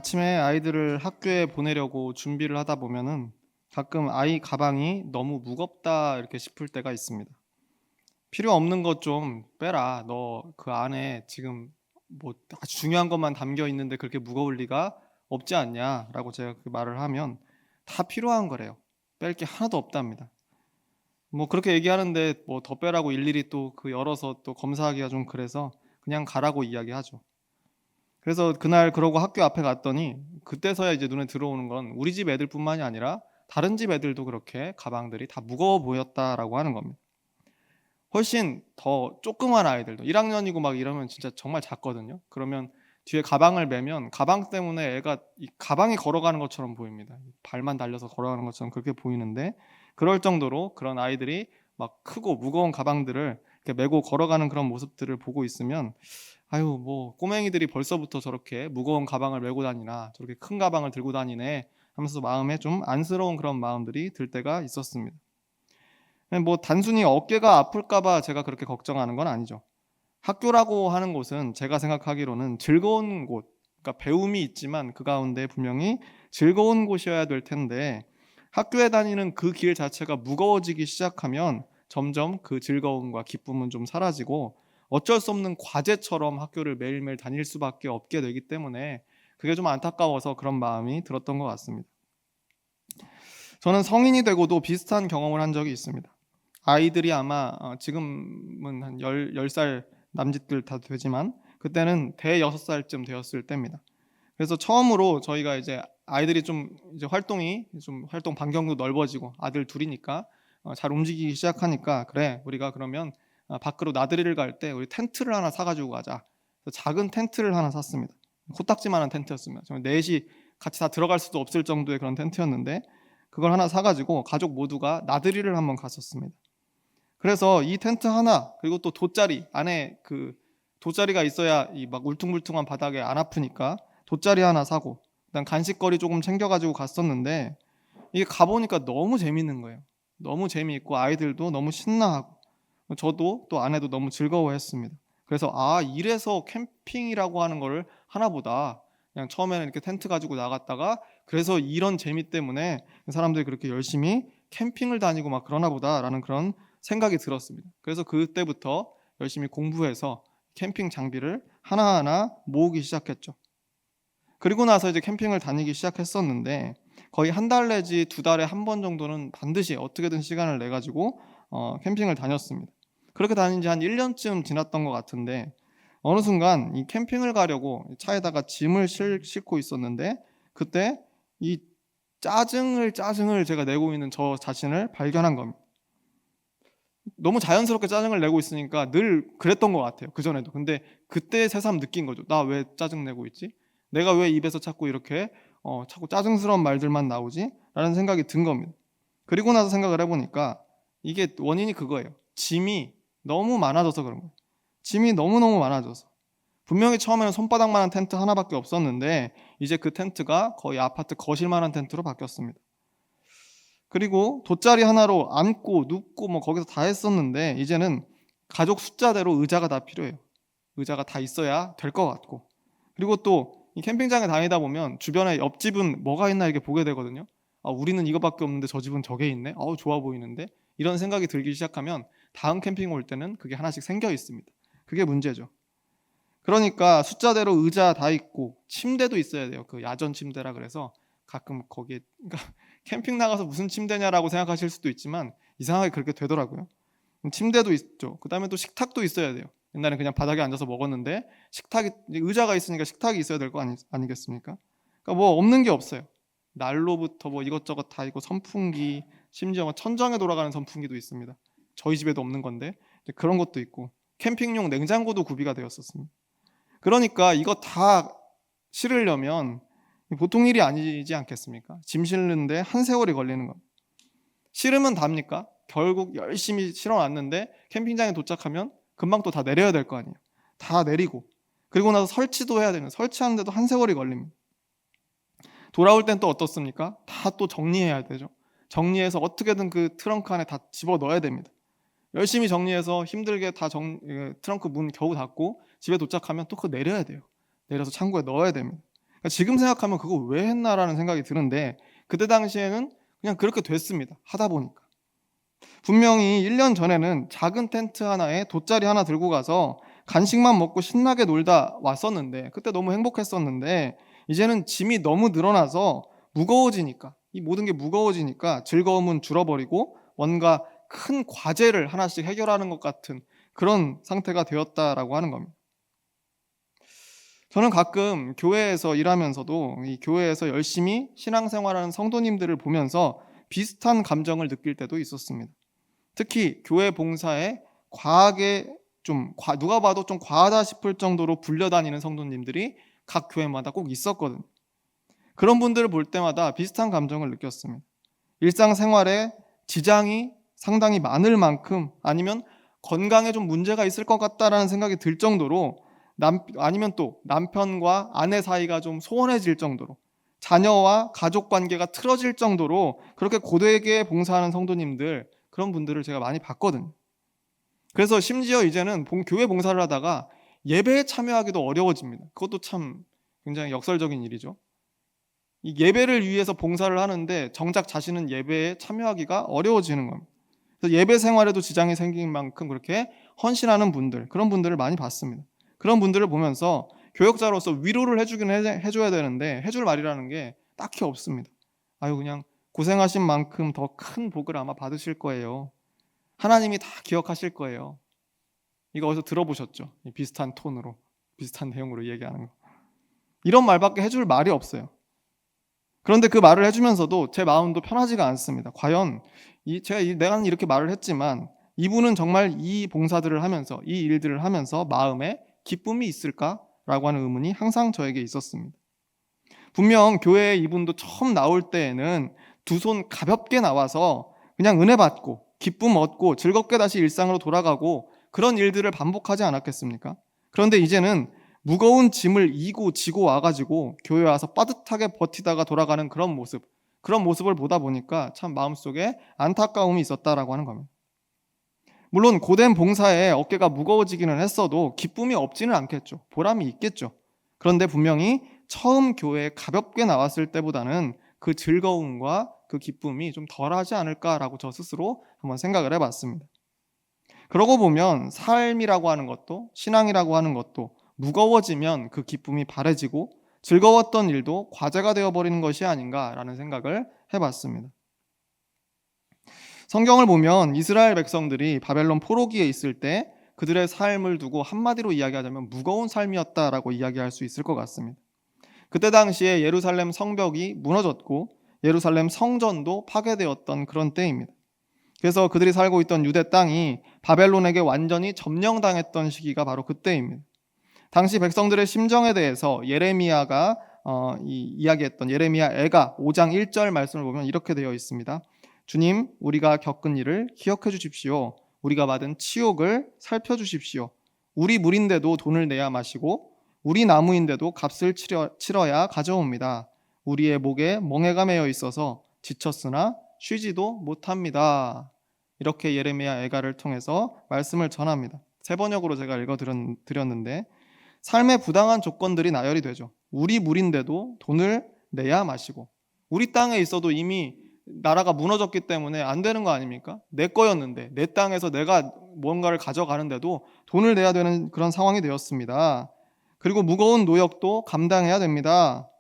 아침에 아이들을 학교에 보내려고 준비를 하다 보면은 가끔 아이 가방이 너무 무겁다 이렇게 싶을 때가 있습니다. 필요 없는 것 좀 빼라. 너 그 안에 지금 뭐 아주 중요한 것만 담겨 있는데 그렇게 무거울 리가 없지 않냐라고 제가 그 말을 하면 다 필요한 거래요. 뺄 게 하나도 없답니다. 뭐 그렇게 얘기하는데 뭐 더 빼라고 일일이 또 그 열어서 또 검사하기가 좀 그래서 그냥 가라고 이야기하죠. 그래서 그날 그러고 학교 앞에 갔더니 그때서야 이제 눈에 들어오는 건 우리 집 애들뿐만이 아니라 다른 집 애들도 그렇게 가방들이 다 무거워 보였다라고 하는 겁니다. 훨씬 더 조그만 아이들도 1 학년이고 막 이러면 진짜 정말 작거든요. 그러면 뒤에 가방을 메면 가방 때문에 애가 이 가방이 걸어가는 것처럼 보입니다. 발만 달려서 걸어가는 것처럼 그렇게 보이는데 그럴 정도로 그런 아이들이 막 크고 무거운 가방들을 이렇게 메고 걸어가는 그런 모습들을 보고 있으면 '아유 뭐 꼬맹이들이 벌써부터 저렇게 무거운 가방을 메고 다니나. 저렇게 큰 가방을 들고 다니네.' 하면서 마음에 좀 안쓰러운 그런 마음들이 들 때가 있었습니다. 뭐 단순히 어깨가 아플까 봐 제가 그렇게 걱정하는 건 아니죠. 학교라고 하는 곳은 제가 생각하기로는 즐거운 곳, 그러니까 배움이 있지만 그 가운데 분명히 즐거운 곳이어야 될 텐데 학교에 다니는 그 길 자체가 무거워지기 시작하면 점점 그 즐거움과 기쁨은 좀 사라지고 어쩔 수 없는 과제처럼 학교를 매일매일 다닐 수밖에 없게 되기 때문에 그게 좀 안타까워서 그런 마음이 들었던 것 같습니다. 저는 성인이 되고도 비슷한 경험을 한 적이 있습니다. 아이들이 아마 지금은 한 10살 남짓들 다 되지만 그때는 대여섯 살쯤 되었을 때입니다. 그래서 처음으로 저희가 이제 아이들이 좀 이제 활동이 좀 활동 반경도 넓어지고 아들 둘이니까 잘 움직이기 시작하니까 "그래 우리가 그러면 밖으로 나들이를 갈 때 우리 텐트를 하나 사 가지고 가자." 그래서 작은 텐트를 하나 샀습니다. 코딱지만한 텐트였습니다. 정말 넷이 같이 다 들어갈 수도 없을 정도의 그런 텐트였는데 그걸 하나 사 가지고 가족 모두가 나들이를 한번 갔었습니다. 그래서 이 텐트 하나 그리고 또 돗자리 안에 그 돗자리가 있어야 이 막 울퉁불퉁한 바닥에 안 아프니까 돗자리 하나 사고 그다음 간식거리 조금 챙겨 가지고 갔었는데 이게 가 보니까 너무 재밌는 거예요. 너무 재미있고 아이들도 너무 신나하고 저도 또 아내도 너무 즐거워했습니다. 그래서 '아 이래서 캠핑이라고 하는 거를 하나 보다.' 그냥 처음에는 이렇게 텐트 가지고 나갔다가 '그래서 이런 재미 때문에 사람들이 그렇게 열심히 캠핑을 다니고 막 그러나 보다.'라는 그런 생각이 들었습니다. 그래서 그때부터 열심히 공부해서 캠핑 장비를 하나하나 모으기 시작했죠. 그리고 나서 이제 캠핑을 다니기 시작했었는데 거의 한 달 내지 두 달에 한 번 정도는 반드시 어떻게든 시간을 내 가지고 캠핑을 다녔습니다. 그렇게 다닌 지 한 1 년쯤 지났던 것 같은데 어느 순간 이 캠핑을 가려고 차에다가 짐을 싣고 있었는데 그때 이 짜증을 제가 내고 있는 저 자신을 발견한 겁니다. 너무 자연스럽게 짜증을 내고 있으니까 늘 그랬던 것 같아요, 그전에도. 근데 그때 새삼 느낀 거죠. '나 왜 짜증 내고 있지? 내가 왜 입에서 자꾸 이렇게 자꾸 짜증스러운 말들만 나오지?'라는 생각이 든 겁니다. 그리고 나서 생각을 해 보니까 이게 원인이 그거예요. 짐이 너무 많아져서 그런 거예요. 짐이 너무너무 많아져서. 분명히 처음에는 손바닥만한 텐트 하나밖에 없었는데 이제 그 텐트가 거의 아파트 거실만한 텐트로 바뀌었습니다. 그리고 돗자리 하나로 앉고 눕고 뭐 거기서 다 했었는데 이제는 가족 숫자대로 의자가 다 필요해요. 의자가 다 있어야 될 것 같고. 그리고 또 이 캠핑장에 다니다 보면 주변에 옆집은 뭐가 있나 이렇게 보게 되거든요. '아 우리는 이거밖에 없는데 저 집은 저게 있네. 어우 좋아 보이는데.' 이런 생각이 들기 시작하면 다음 캠핑 올 때는 그게 하나씩 생겨 있습니다. 그게 문제죠. 그러니까 숫자대로 의자 다 있고 침대도 있어야 돼요. 그 야전 침대라 그래서 가끔 거기에 그러니까 캠핑 나가서 무슨 침대냐라고 생각하실 수도 있지만 이상하게 그렇게 되더라고요. 침대도 있죠. 그다음에 또 식탁도 있어야 돼요. 옛날엔 그냥 바닥에 앉아서 먹었는데 식탁이 이제 의자가 있으니까 식탁이 있어야 될 거 아니겠습니까? 그러니까 뭐 없는 게 없어요. 난로부터 뭐 이것저것 다 있고 선풍기, 심지어 뭐 천정에 돌아가는 선풍기도 있습니다. 저희 집에도 없는 건데 이제 그런 것도 있고 캠핑용 냉장고도 구비가 되었었습니다. 그러니까 이거 다 실으려면 보통 일이 아니지 않겠습니까? 짐 실는데 한 세월이 걸리는 겁니다. 실으면 답니까? 결국 열심히 실어 놨는데 캠핑장에 도착하면 금방 또 다 내려야 될 거 아니에요. 다 내리고 그리고 나서 설치도 해야 되는 설치하는데도 한 세월이 걸립니다. 돌아올 땐 또 어떻습니까? 다 또 정리해야 되죠. 정리해서 어떻게든 그 트렁크 안에 다 집어넣어야 됩니다. 열심히 정리해서 힘들게 다 트렁크 문 겨우 닫고 집에 도착하면 또 그거 내려야 돼요. 내려서 창고에 넣어야 됩니다. 그러니까 지금 생각하면 '그거 왜 했나.'라는 생각이 드는데 그때 당시에는 그냥 그렇게 됐습니다, 하다 보니까. 분명히 1년 전에는 작은 텐트 하나에 돗자리 하나 들고 가서 간식만 먹고 신나게 놀다 왔었는데 그때 너무 행복했었는데 이제는 짐이 너무 늘어나서 무거워지니까 이 모든 게 무거워지니까 즐거움은 줄어버리고 뭔가 큰 과제를 하나씩 해결하는 것 같은 그런 상태가 되었다라고 하는 겁니다. 저는 가끔 교회에서 일하면서도 이 교회에서 열심히 신앙생활하는 성도님들을 보면서 비슷한 감정을 느낄 때도 있었습니다. 특히 교회 봉사에 과하게 누가 봐도 좀 과하다 싶을 정도로 불려다니는 성도님들이 각 교회마다 꼭 있었거든요. 그런 분들을 볼 때마다 비슷한 감정을 느꼈습니다. 일상생활에 지장이 상당히 많을 만큼 아니면 건강에 좀 문제가 있을 것 같다라는 생각이 들 정도로 아니면 또 남편과 아내 사이가 좀 소원해질 정도로 자녀와 가족 관계가 틀어질 정도로 그렇게 고되게 봉사하는 성도님들 그런 분들을 제가 많이 봤거든요. 그래서 심지어 이제는 교회 봉사를 하다가 예배에 참여하기도 어려워집니다. 그것도 참 굉장히 역설적인 일이죠. 이 예배를 위해서 봉사를 하는데 정작 자신은 예배에 참여하기가 어려워지는 겁니다. 그래서 예배 생활에도 지장이 생긴 만큼 그렇게 헌신하는 분들, 그런 분들을 많이 봤습니다. 그런 분들을 보면서 교역자로서 위로를 해줘야 되는데 해줄 말이라는 게 딱히 없습니다. 아유 그냥 고생하신 만큼 더 큰 복을 아마 받으실 거예요. 하나님이 다 기억하실 거예요. 이거 어디서 들어보셨죠? 비슷한 톤으로, 비슷한 내용으로 얘기하는 거. 이런 말밖에 해줄 말이 없어요. 그런데 그 말을 해주면서도 제 마음도 편하지가 않습니다. 과연 내가 이렇게 말을 했지만 이분은 정말 이 봉사들을 하면서 이 일들을 하면서 마음에 기쁨이 있을까라고 하는 의문이 항상 저에게 있었습니다. 분명 교회에 이분도 처음 나올 때에는 두 손 가볍게 나와서 그냥 은혜 받고 기쁨 얻고 즐겁게 다시 일상으로 돌아가고 그런 일들을 반복하지 않았겠습니까? 그런데 이제는 무거운 짐을 이고 지고 와가지고 교회 와서 빠듯하게 버티다가 돌아가는 그런 모습을 보다 보니까 참 마음속에 안타까움이 있었다라고 하는 겁니다. 물론 고된 봉사에 어깨가 무거워지기는 했어도 기쁨이 없지는 않겠죠. 보람이 있겠죠. 그런데 분명히 처음 교회에 가볍게 나왔을 때보다는 그 즐거움과 그 기쁨이 좀 덜하지 않을까라고 저 스스로 한번 생각을 해봤습니다. 그러고 보면 삶이라고 하는 것도 신앙이라고 하는 것도 무거워지면 그 기쁨이 바래지고 즐거웠던 일도 과제가 되어버리는 것이 아닌가라는 생각을 해봤습니다. 성경을 보면 이스라엘 백성들이 바벨론 포로기에 있을 때 그들의 삶을 두고 한마디로 이야기하자면 무거운 삶이었다라고 이야기할 수 있을 것 같습니다. 그때 당시에 예루살렘 성벽이 무너졌고 예루살렘 성전도 파괴되었던 그런 때입니다. 그래서 그들이 살고 있던 유대 땅이 바벨론에게 완전히 점령당했던 시기가 바로 그때입니다. 당시 백성들의 심정에 대해서 예레미야가 이야기했던 예레미야 애가 5장 1절 말씀을 보면 이렇게 되어 있습니다. 주님, 우리가 겪은 일을 기억해 주십시오. 우리가 받은 치욕을 살펴주십시오. 우리 물인데도 돈을 내야 마시고 우리 나무인데도 값을 치러야 가져옵니다. 우리의 목에 멍에가 매여 있어서 지쳤으나 쉬지도 못합니다. 이렇게 예레미야 애가를 통해서 말씀을 전합니다. 세 번역으로 제가 읽어드렸는데 삶의 부당한 조건들이 나열이 되죠. 우리 물인데도 돈을 내야 마시고 우리 땅에 있어도 이미 나라가 무너졌기 때문에 안 되는 거 아닙니까? 내 거였는데 내 땅에서 내가 뭔가를 가져가는데도 돈을 내야 되는 그런 상황이 되었습니다. 그리고 무거운 노역도 감당해야 됩니다.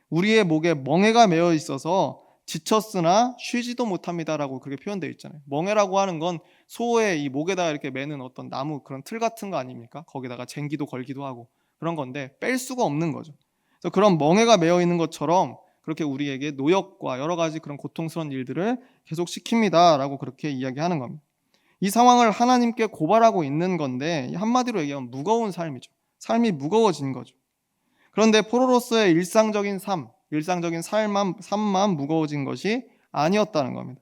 우리의 목에 멍에가 매여 있어서 지쳤으나 쉬지도 못합니다라고 그렇게 표현되어 있잖아요. 멍에라고 하는 건 소의 이 목에다가 이렇게 매는 어떤 나무 그런 틀 같은 거 아닙니까? 거기다가 쟁기도 걸기도 하고 그런 건데 뺄 수가 없는 거죠. 그래서 그런 멍에가 매여 있는 것처럼 그렇게 우리에게 노역과 여러 가지 그런 고통스러운 일들을 계속 시킵니다라고 그렇게 이야기하는 겁니다. 이 상황을 하나님께 고발하고 있는 건데 한마디로 얘기하면 무거운 삶이죠. 삶이 무거워진 거죠. 그런데 포로로서의 일상적인 삶만 무거워진 것이 아니었다는 겁니다.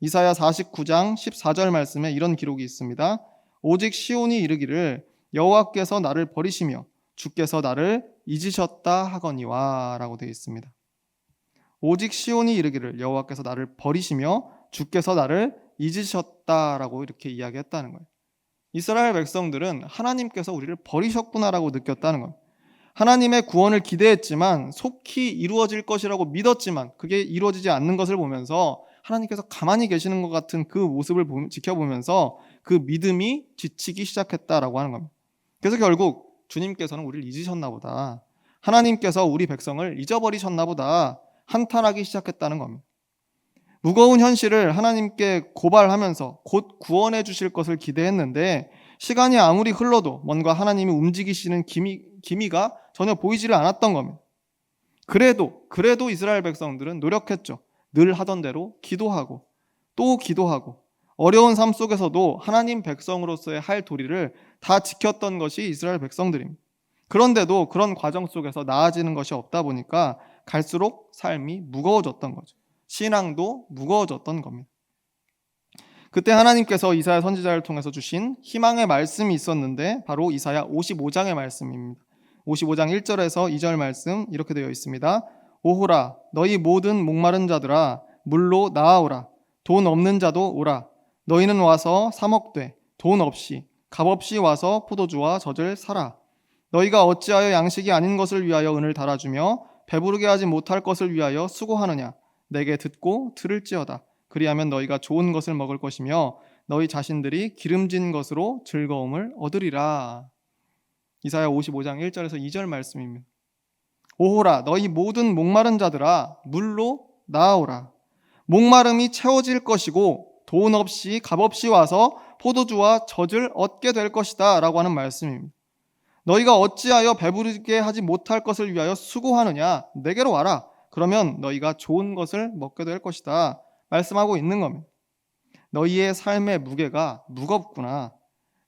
이사야 49장 14절 말씀에 이런 기록이 있습니다. 오직 시온이 이르기를 여호와께서 나를 버리시며 주께서 나를 잊으셨다 하거니와 라고 되어 있습니다. 오직 시온이 이르기를 여호와께서 나를 버리시며 주께서 나를 잊으셨다라고 이렇게 이야기했다는 거예요. 이스라엘 백성들은 하나님께서 우리를 버리셨구나라고 느꼈다는 겁니다. 하나님의 구원을 기대했지만 속히 이루어질 것이라고 믿었지만 그게 이루어지지 않는 것을 보면서 하나님께서 가만히 계시는 것 같은 그 모습을 지켜보면서 그 믿음이 지치기 시작했다라고 하는 겁니다. 그래서 결국 주님께서는 우리를 잊으셨나 보다. 하나님께서 우리 백성을 잊어버리셨나 보다. 한탄하기 시작했다는 겁니다. 무거운 현실을 하나님께 고발하면서 곧 구원해 주실 것을 기대했는데 시간이 아무리 흘러도 뭔가 하나님이 움직이시는 기미가 전혀 보이지를 않았던 겁니다. 그래도 이스라엘 백성들은 노력했죠. 늘 하던 대로 기도하고 또 기도하고 어려운 삶 속에서도 하나님 백성으로서의 할 도리를 다 지켰던 것이 이스라엘 백성들입니다. 그런데도 그런 과정 속에서 나아지는 것이 없다 보니까 갈수록 삶이 무거워졌던 거죠. 신앙도 무거워졌던 겁니다. 그때 하나님께서 이사야 선지자를 통해서 주신 희망의 말씀이 있었는데 바로 이사야 55장의 말씀입니다. 55장 1절에서 2절 말씀 이렇게 되어 있습니다. 오호라 너희 모든 목마른 자들아 물로 나아오라. 돈 없는 자도 오라. 너희는 와서 사 먹되 돈 없이 값없이 와서 포도주와 젖을 사라. 너희가 어찌하여 양식이 아닌 것을 위하여 은을 달아주며 배부르게 하지 못할 것을 위하여 수고하느냐. 내게 듣고 들을지어다. 그리하면 너희가 좋은 것을 먹을 것이며 너희 자신들이 기름진 것으로 즐거움을 얻으리라. 이사야 55장 1절에서 2절 말씀입니다. 오호라 너희 모든 목마른 자들아 물로 나아오라. 목마름이 채워질 것이고 돈 없이 값없이 와서 포도주와 젖을 얻게 될 것이다 라고 하는 말씀입니다. 너희가 어찌하여 배부르게 하지 못할 것을 위하여 수고하느냐. 내게로 와라. 그러면 너희가 좋은 것을 먹게 될 것이다 말씀하고 있는 겁니다. 너희의 삶의 무게가 무겁구나.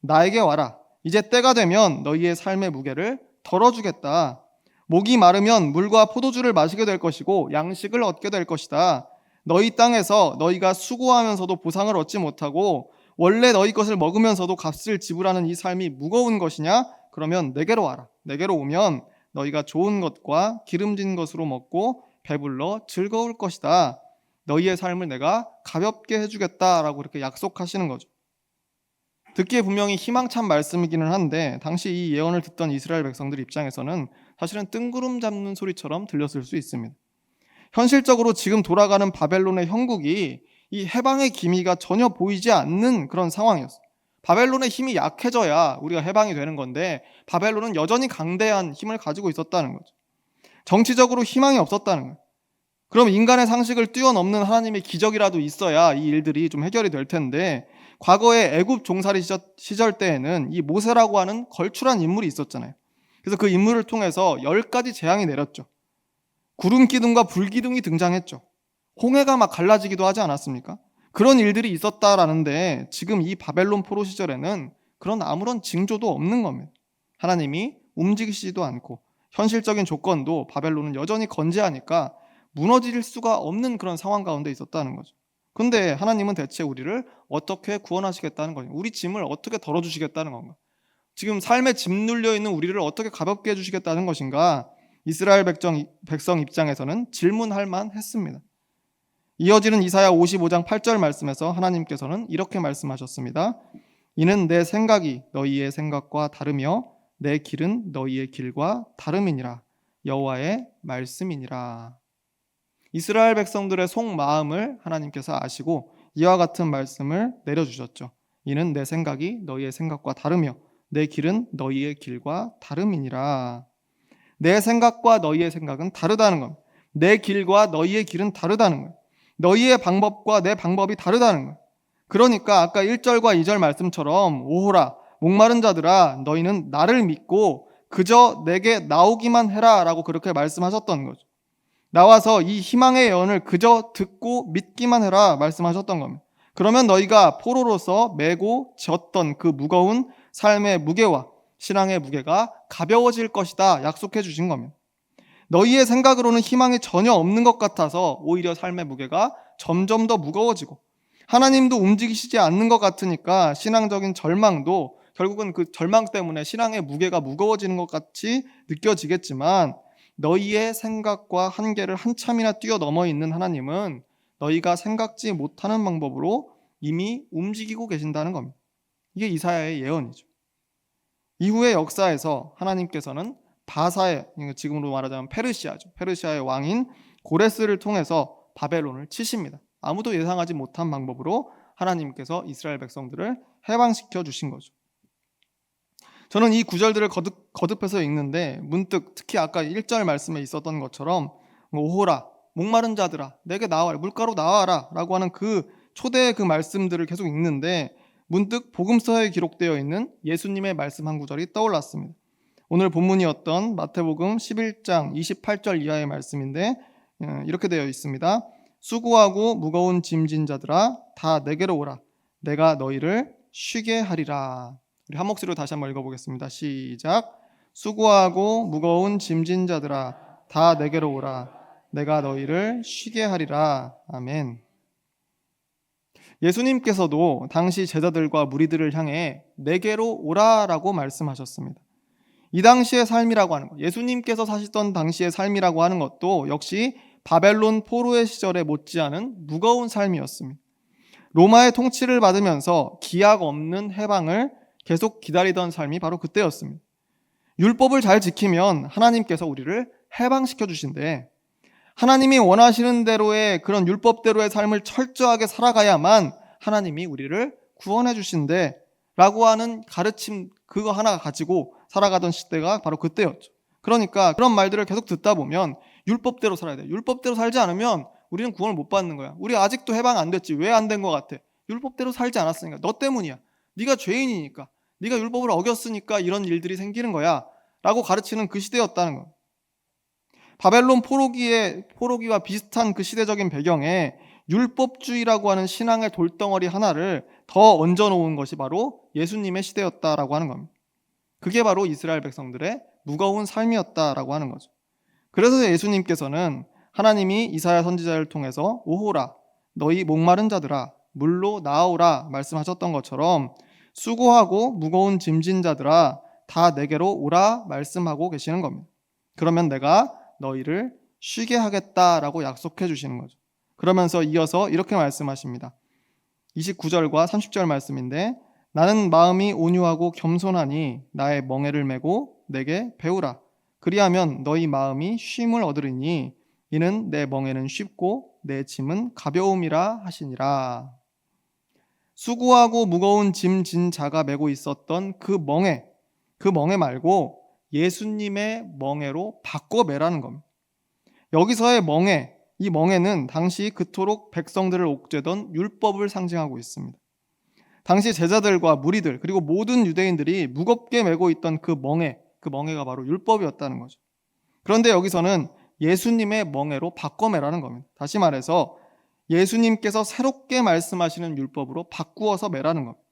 나에게 와라. 이제 때가 되면 너희의 삶의 무게를 덜어주겠다. 목이 마르면 물과 포도주를 마시게 될 것이고 양식을 얻게 될 것이다. 너희 땅에서 너희가 수고하면서도 보상을 얻지 못하고 원래 너희 것을 먹으면서도 값을 지불하는 이 삶이 무거운 것이냐? 그러면 내게로 와라. 내게로 오면 너희가 좋은 것과 기름진 것으로 먹고 배불러 즐거울 것이다. 너희의 삶을 내가 가볍게 해주겠다라고 이렇게 약속하시는 거죠. 듣기에 분명히 희망찬 말씀이기는 한데 당시 이 예언을 듣던 이스라엘 백성들 입장에서는 사실은 뜬구름 잡는 소리처럼 들렸을 수 있습니다. 현실적으로 지금 돌아가는 바벨론의 형국이 이 해방의 기미가 전혀 보이지 않는 그런 상황이었어요. 바벨론의 힘이 약해져야 우리가 해방이 되는 건데 바벨론은 여전히 강대한 힘을 가지고 있었다는 거죠. 정치적으로 희망이 없었다는 거예요. 그럼 인간의 상식을 뛰어넘는 하나님의 기적이라도 있어야 이 일들이 좀 해결이 될 텐데 과거의 애굽 종살이 시절 때에는 이 모세라고 하는 걸출한 인물이 있었잖아요. 그래서 그 인물을 통해서 10가지 재앙이 내렸죠. 구름 기둥과 불 기둥이 등장했죠. 홍해가 막 갈라지기도 하지 않았습니까? 그런 일들이 있었다라는데 지금 이 바벨론 포로 시절에는 그런 아무런 징조도 없는 겁니다. 하나님이 움직이시지도 않고 현실적인 조건도 바벨론은 여전히 건재하니까 무너질 수가 없는 그런 상황 가운데 있었다는 거죠. 근데 하나님은 대체 우리를 어떻게 구원하시겠다는 거냐? 우리 짐을 어떻게 덜어주시겠다는 건가? 지금 삶에 짐 눌려있는 우리를 어떻게 가볍게 해주시겠다는 것인가? 이스라엘 백성 입장에서는 질문할 만했습니다. 이어지는 이사야 55장 8절 말씀에서 하나님께서는 이렇게 말씀하셨습니다. 이는 내 생각이 너희의 생각과 다르며 내 길은 너희의 길과 다름이니라. 여호와의 말씀이니라. 이스라엘 백성들의 속마음을 하나님께서 아시고 이와 같은 말씀을 내려주셨죠. 이는 내 생각이 너희의 생각과 다르며 내 길은 너희의 길과 다름이니라. 내 생각과 너희의 생각은 다르다는 겁니다. 내 길과 너희의 길은 다르다는 거예요. 너희의 방법과 내 방법이 다르다는 거예요. 그러니까 아까 1절과 2절 말씀처럼 오호라 목마른 자들아 너희는 나를 믿고 그저 내게 나오기만 해라 라고 그렇게 말씀하셨던 거죠. 나와서 이 희망의 예언을 그저 듣고 믿기만 해라 말씀하셨던 겁니다. 그러면 너희가 포로로서 메고 졌던 그 무거운 삶의 무게와 신앙의 무게가 가벼워질 것이다 약속해 주신 겁니다. 너희의 생각으로는 희망이 전혀 없는 것 같아서 오히려 삶의 무게가 점점 더 무거워지고 하나님도 움직이시지 않는 것 같으니까 신앙적인 절망도 결국은 그 절망 때문에 신앙의 무게가 무거워지는 것 같이 느껴지겠지만 너희의 생각과 한계를 한참이나 뛰어넘어 있는 하나님은 너희가 생각지 못하는 방법으로 이미 움직이고 계신다는 겁니다. 이게 이사야의 예언이죠. 이후의 역사에서 하나님께서는 바사의, 지금으로 말하자면 페르시아죠. 페르시아의 왕인 고레스를 통해서 바벨론을 치십니다. 아무도 예상하지 못한 방법으로 하나님께서 이스라엘 백성들을 해방시켜 주신 거죠. 저는 이 구절들을 거듭해서 읽는데 문득 특히 아까 1절 말씀에 있었던 것처럼 오호라, 목마른 자들아 내게 나와라, 물가로 나와라 라고 하는 그 초대의 그 말씀들을 계속 읽는데 문득 복음서에 기록되어 있는 예수님의 말씀 한 구절이 떠올랐습니다. 오늘 본문이었던 마태복음 11장 28절 이하의 말씀인데 이렇게 되어 있습니다. 수고하고 무거운 짐진 자들아 다 내게로 오라, 내가 너희를 쉬게 하리라. 우리 한 목소리로 다시 한번 읽어보겠습니다. 시작. 수고하고 무거운 짐진 자들아 다 내게로 오라, 내가 너희를 쉬게 하리라. 아멘. 예수님께서도 당시 제자들과 무리들을 향해 내게로 오라라고 말씀하셨습니다. 이 당시의 삶이라고 하는 것, 예수님께서 사시던 당시의 삶이라고 하는 것도 역시 바벨론 포로의 시절에 못지않은 무거운 삶이었습니다. 로마의 통치를 받으면서 기약 없는 해방을 계속 기다리던 삶이 바로 그때였습니다. 율법을 잘 지키면 하나님께서 우리를 해방시켜 주신대, 하나님이 원하시는 대로의 그런 율법대로의 삶을 철저하게 살아가야만 하나님이 우리를 구원해 주신대 라고 하는 가르침 그거 하나 가지고 살아가던 시대가 바로 그때였죠. 그러니까 그런 말들을 계속 듣다 보면 율법대로 살아야 돼. 율법대로 살지 않으면 우리는 구원을 못 받는 거야. 우리 아직도 해방 안 됐지. 왜 안 된 것 같아? 율법대로 살지 않았으니까. 너 때문이야. 네가 죄인이니까. 네가 율법을 어겼으니까 이런 일들이 생기는 거야 라고 가르치는 그 시대였다는 거. 바벨론 포로기와 비슷한 그 시대적인 배경에 율법주의라고 하는 신앙의 돌덩어리 하나를 더 얹어놓은 것이 바로 예수님의 시대였다라고 하는 겁니다. 그게 바로 이스라엘 백성들의 무거운 삶이었다라고 하는 거죠. 그래서 예수님께서는 하나님이 이사야 선지자를 통해서 오호라, 너희 목마른 자들아 물로 나오라 말씀하셨던 것처럼 수고하고 무거운 짐진 자들아 다 내게로 오라 말씀하고 계시는 겁니다. 그러면 내가 너희를 쉬게 하겠다라고 약속해 주시는 거죠. 그러면서 이어서 이렇게 말씀하십니다. 29절과 30절 말씀인데 나는 마음이 온유하고 겸손하니 나의 멍에를 메고 내게 배우라. 그리하면 너희 마음이 쉼을 얻으리니 이는 내 멍에는 쉽고 내 짐은 가벼움이라 하시니라. 수고하고 무거운 짐 진 자가 메고 있었던 그 멍에 말고 예수님의 멍에로 바꿔 매라는 겁니다. 여기서의 멍에, 이 멍에는 당시 그토록 백성들을 옥죄던 율법을 상징하고 있습니다. 당시 제자들과 무리들 그리고 모든 유대인들이 무겁게 메고 있던 그 멍에가 바로 율법이었다는 거죠. 그런데 여기서는 예수님의 멍에로 바꿔 매라는 겁니다. 다시 말해서 예수님께서 새롭게 말씀하시는 율법으로 바꾸어서 매라는 겁니다.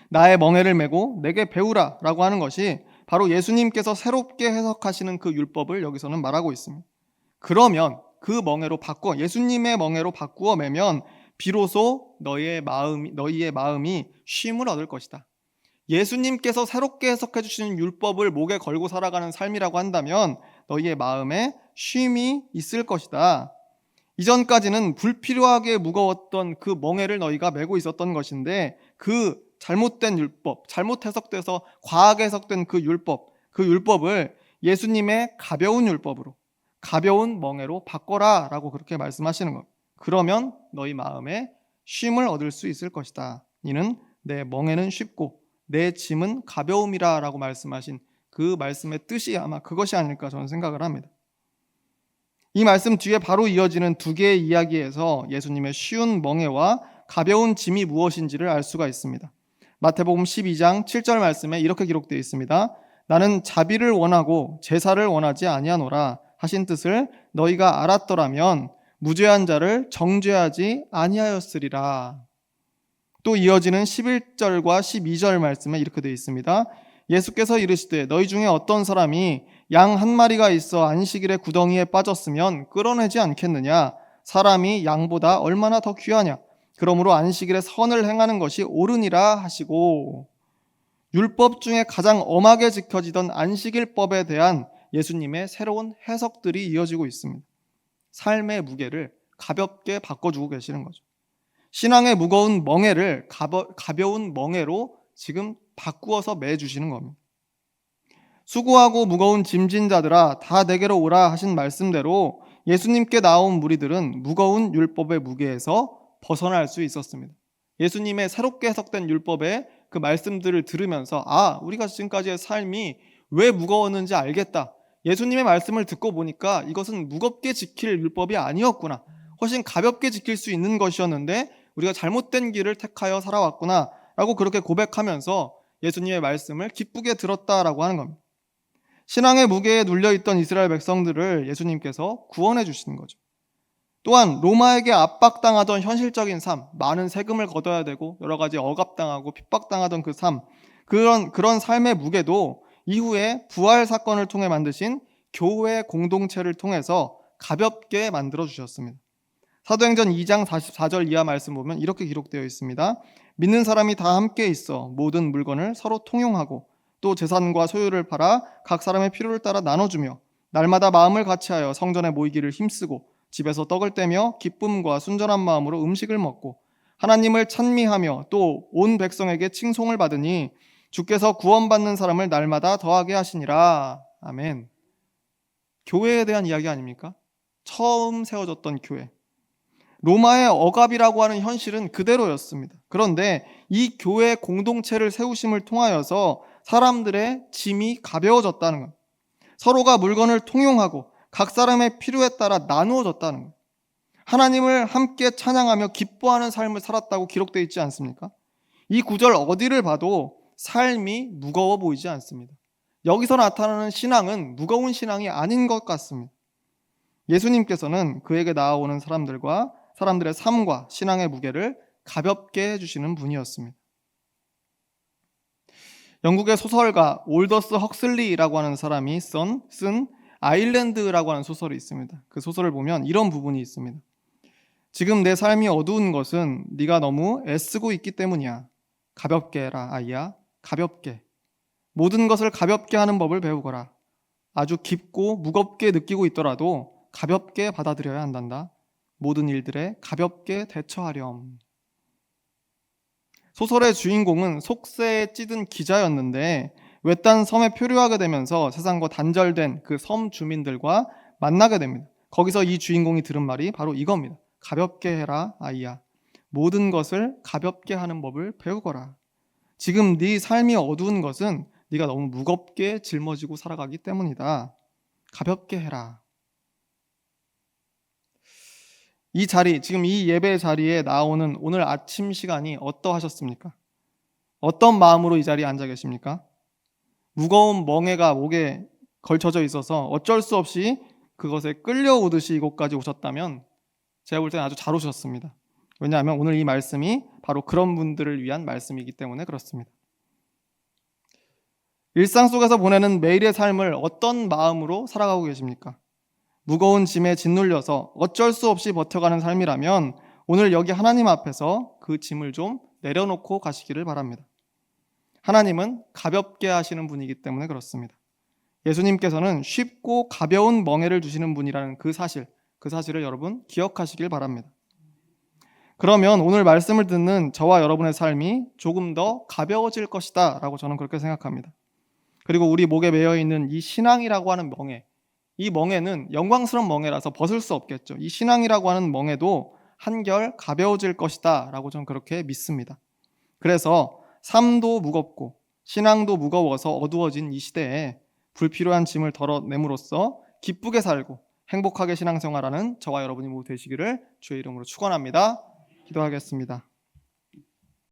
나의 멍에를 메고 내게 배우라 라고 하는 것이 바로 예수님께서 새롭게 해석하시는 그 율법을 여기서는 말하고 있습니다. 그러면 그 예수님의 멍에로 바꾸어 매면 비로소 너희의 마음이 쉼을 얻을 것이다. 예수님께서 새롭게 해석해 주시는 율법을 목에 걸고 살아가는 삶이라고 한다면 너희의 마음에 쉼이 있을 것이다. 이전까지는 불필요하게 무거웠던 그 멍에를 너희가 메고 있었던 것인데 그 잘못된 율법, 잘못 해석돼서 과하게 해석된 그 율법을 예수님의 가벼운 율법으로, 가벼운 멍에로 바꿔라 라고 그렇게 말씀하시는 것. 그러면 너희 마음에 쉼을 얻을 수 있을 것이다. 이는 내 멍에는 쉽고 내 짐은 가벼움이라 라고 말씀하신 그 말씀의 뜻이 아마 그것이 아닐까 저는 생각을 합니다. 이 말씀 뒤에 바로 이어지는 두 개의 이야기에서 예수님의 쉬운 멍에와 가벼운 짐이 무엇인지를 알 수가 있습니다. 마태복음 12장 7절 말씀에 이렇게 기록되어 있습니다. 나는 자비를 원하고 제사를 원하지 아니하노라 하신 뜻을 너희가 알았더라면 무죄한 자를 정죄하지 아니하였으리라. 또 이어지는 11절과 12절 말씀에 이렇게 되어 있습니다. 예수께서 이르시되 너희 중에 어떤 사람이 양 한 마리가 있어 안식일에 구덩이에 빠졌으면 끌어내지 않겠느냐? 사람이 양보다 얼마나 더 귀하냐? 그러므로 안식일에 선을 행하는 것이 옳으니라 하시고, 율법 중에 가장 엄하게 지켜지던 안식일법에 대한 예수님의 새로운 해석들이 이어지고 있습니다. 삶의 무게를 가볍게 바꿔주고 계시는 거죠. 신앙의 무거운 멍에를 가벼운 멍에로 지금 바꾸어서 매주시는 겁니다. 수고하고 무거운 짐진 자들아 다 내게로 오라 하신 말씀대로 예수님께 나온 무리들은 무거운 율법의 무게에서 벗어날 수 있었습니다. 예수님의 새롭게 해석된 율법의 그 말씀들을 들으면서 우리가 지금까지의 삶이 왜 무거웠는지 알겠다. 예수님의 말씀을 듣고 보니까 이것은 무겁게 지킬 율법이 아니었구나. 훨씬 가볍게 지킬 수 있는 것이었는데 우리가 잘못된 길을 택하여 살아왔구나 라고 그렇게 고백하면서 예수님의 말씀을 기쁘게 들었다라고 하는 겁니다. 신앙의 무게에 눌려있던 이스라엘 백성들을 예수님께서 구원해 주시는 거죠. 또한 로마에게 압박당하던 현실적인 삶, 많은 세금을 걷어야 되고 여러 가지 억압당하고 핍박당하던 그 삶, 그런 삶의 무게도 이후에 부활 사건을 통해 만드신 교회 공동체를 통해서 가볍게 만들어 주셨습니다. 사도행전 2장 44절 이하 말씀 보면 이렇게 기록되어 있습니다. 믿는 사람이 다 함께 있어 모든 물건을 서로 통용하고 또 재산과 소유를 팔아 각 사람의 필요를 따라 나눠주며 날마다 마음을 같이하여 성전에 모이기를 힘쓰고 집에서 떡을 떼며 기쁨과 순전한 마음으로 음식을 먹고 하나님을 찬미하며 또 온 백성에게 칭송을 받으니 주께서 구원받는 사람을 날마다 더하게 하시니라. 아멘. 교회에 대한 이야기 아닙니까? 처음 세워졌던 교회. 로마의 억압이라고 하는 현실은 그대로였습니다. 그런데 이 교회 공동체를 세우심을 통하여서 사람들의 짐이 가벼워졌다는 것. 서로가 물건을 통용하고 각 사람의 필요에 따라 나누어졌다는 것. 하나님을 함께 찬양하며 기뻐하는 삶을 살았다고 기록되어 있지 않습니까? 이 구절 어디를 봐도 삶이 무거워 보이지 않습니다. 여기서 나타나는 신앙은 무거운 신앙이 아닌 것 같습니다. 예수님께서는 그에게 나아오는 사람들의 삶과 신앙의 무게를 가볍게 해주시는 분이었습니다. 영국의 소설가 올더스 헉슬리라고 하는 사람이 쓴 아일랜드라고 하는 소설이 있습니다. 그 소설을 보면 이런 부분이 있습니다. 지금 내 삶이 어두운 것은 네가 너무 애쓰고 있기 때문이야. 가볍게 해라, 아이야. 가볍게. 모든 것을 가볍게 하는 법을 배우거라. 아주 깊고 무겁게 느끼고 있더라도 가볍게 받아들여야 한단다. 모든 일들에 가볍게 대처하렴. 소설의 주인공은 속세에 찌든 기자였는데 외딴 섬에 표류하게 되면서 세상과 단절된 그 섬 주민들과 만나게 됩니다. 거기서 이 주인공이 들은 말이 바로 이겁니다. 가볍게 해라, 아이야. 모든 것을 가볍게 하는 법을 배우거라. 지금 네 삶이 어두운 것은 네가 너무 무겁게 짊어지고 살아가기 때문이다. 가볍게 해라. 이 자리, 지금 이 예배 자리에 나오는 오늘 아침 시간이 어떠하셨습니까? 어떤 마음으로 이 자리에 앉아 계십니까? 무거운 멍에가 목에 걸쳐져 있어서 어쩔 수 없이 그것에 끌려오듯이 이곳까지 오셨다면 제가 볼 때는 아주 잘 오셨습니다. 왜냐하면 오늘 이 말씀이 바로 그런 분들을 위한 말씀이기 때문에 그렇습니다. 일상 속에서 보내는 매일의 삶을 어떤 마음으로 살아가고 계십니까? 무거운 짐에 짓눌려서 어쩔 수 없이 버텨가는 삶이라면 오늘 여기 하나님 앞에서 그 짐을 좀 내려놓고 가시기를 바랍니다. 하나님은 가볍게 하시는 분이기 때문에 그렇습니다. 예수님께서는 쉽고 가벼운 멍에를 주시는 분이라는 그 사실을 여러분 기억하시길 바랍니다. 그러면 오늘 말씀을 듣는 저와 여러분의 삶이 조금 더 가벼워질 것이다 라고 저는 그렇게 생각합니다. 그리고 우리 목에 매여 있는 이 신앙이라고 하는 멍에, 이 멍에는 영광스러운 멍에라서 벗을 수 없겠죠. 이 신앙이라고 하는 멍에도 한결 가벼워질 것이다 라고 저는 그렇게 믿습니다. 그래서 삶도 무겁고 신앙도 무거워서 어두워진 이 시대에 불필요한 짐을 덜어냄으로써 기쁘게 살고 행복하게 신앙생활하는 저와 여러분이 모두 되시기를 주의 이름으로 축원합니다. 기도하겠습니다.